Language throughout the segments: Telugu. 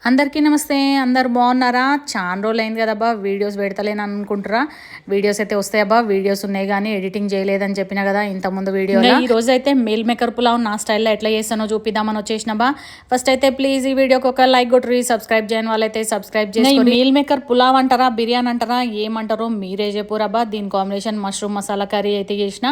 అందరికీ నమస్తే. అందరు బాగున్నారా? చాలా రోజులు అయింది కదబ్బా వీడియోస్ పెడతలేను అనుకుంటారా? వీడియోస్ అయితే వస్తాయబ్బా. వీడియోస్ ఉన్నాయి కానీ ఎడిటింగ్ చేయలేదని చెప్పినా కదా ఇంతకుముందు వీడియోలో. ఈ రోజు అయితే మీల్ మేకర్ పులావ్ నా స్టైల్లో ఎట్లా చేస్తానో చూపిద్దామని వచ్చేసినబ్బా. ఫస్ట్ అయితే ప్లీజ్ ఈ వీడియోకి ఒక లైక్ కొట్టుర్రి. సబ్స్క్రైబ్ చేయని వాళ్ళైతే సబ్స్క్రైబ్ చేసి. మీల్ మేకర్ పులావ్ అంటారా, బిర్యానీ అంటారా, ఏమంటారో మీరే చెప్పురబ్బా. దీని కాంబినేషన్ మష్రూమ్ మసాలా కర్రీ అయితే చేసిన.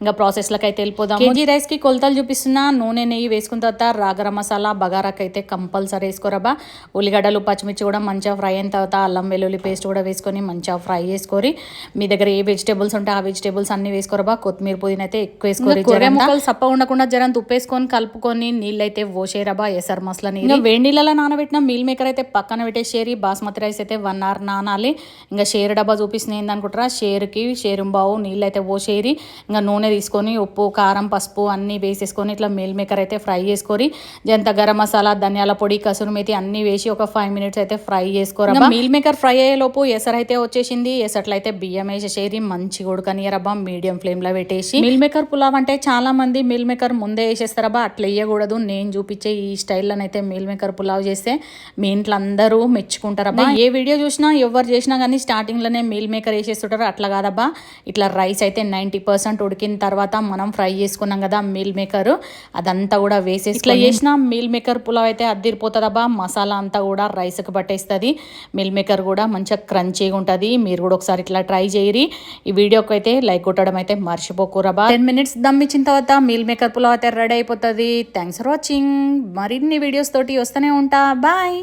ఇంకా ప్రాసెస్లకు అయితే వెళ్ళిపోదాం. కేజీ రైస్కి కొలతలు చూపిస్తున్నా. నూనె నెయ్యి వేసుకున్న తర్వాత రాగర మసాలా బగారాకి అయితే కంపల్సరీ వేసుకోరబ్బా. ఉల్లిగడ్డలు పచ్చిమిర్చి కూడా మంచిగా ఫ్రై అయిన తర్వాత అల్లం వెల్లుల్లి పేస్ట్ కూడా వేసుకొని మంచిగా ఫ్రై చేసుకొని మీ దగ్గర ఏ వెజిటేబుల్స్ ఉంటే ఆ వెజిటేబుల్స్ అన్ని వేసుకోరబా. కొత్తిమీర పుదీనా అయితే ఎక్కువ వేసుకోరు. కొర్రె ముక్కలు సప్ప ఉండకుండా జరంత ఉప్పు వేసుకొని కలుపుకొని నీళ్ళు అయితే పోసేరబా. ఎసరు మసలా నీళ్ళు వేడి నీళ్ళలో నానబెట్టిన మీల్ మేకర్ అయితే పక్కన పెట్టేసేరి. బాస్మతి రైస్ అయితే 1 hour నానాలి. ఇంకా షేర్ డబ్బా చూపిస్తుంది ఏందనుకుంటారా, షేర్కి షేరుంబావు నీళ్ళు అయితే పోసేరి. ఇంకా నూనె తీసుకొని ఉప్పు కారం పసుపు అన్నీ వేసేసుకొని ఇట్లా మీల్ మేకర్ అయితే ఫ్రై చేసుకొని జంత గరం మసాలా ధనియాల పొడి కసూరి మేతి అన్ని వేసి ఒక 5 minutes అయితే ఫ్రై చేసుకోరబ్బా. మీల్ మేకర్ ఫ్రై అయ్యేలోపు ఎసరు అయితే వచ్చేసింది. ఎసట్లో అయితే బియ్యం వేసేసేరి మంచిగా ఉడకనియరబ్బా. మీడియం ఫ్లేమ్లో పెట్టేసి. మీల్ మేకర్ పులావ్ అంటే చాలా మంది మీల్ మేకర్ ముందే వేసేస్తారబ్బా. అట్లా వేయకూడదు. నేను చూపించే ఈ స్టైల్లోనైతే మీల్ మేకర్ పులావ్ చేస్తే మీ ఇంట్లో అందరూ మెచ్చుకుంటారబ్బా. ఏ వీడియో చూసినా ఎవరు చేసినా కానీ స్టార్టింగ్లోనే మీల్ మేకర్ వేసేస్తుంటారు. అట్లా కాదబ్బా. ఇట్లా రైస్ అయితే 90% ఉడికిన తర్వాత మనం ఫ్రై చేసుకున్నాం కదా మీల్ మేకర్, అదంతా కూడా వేసేసి ఇట్లా చేసిన మీల్ మేకర్ పులావ్ అయితే అద్దిరిపోతుందబ్బా. మసాలా అంతా కూడా రైస్కి పట్టేస్తుంది. మీల్ మేకర్ కూడా మంచిగా క్రంచీగా ఉంటుంది. మీరు కూడా ఒకసారి ఇట్లా ట్రై చేయరి. ఈ వీడియోకి అయితే లైక్ కొట్టడం అయితే మర్చిపోకూరబా. 10 minutes దమ్ ఇచ్చిన తర్వాత మీల్ మేకర్ పులావ్ అయితే రెడీ అయిపోతుంది. Thanks for watching. మరిన్ని వీడియోస్ తోటి వస్తూనే ఉంటా. బాయ్.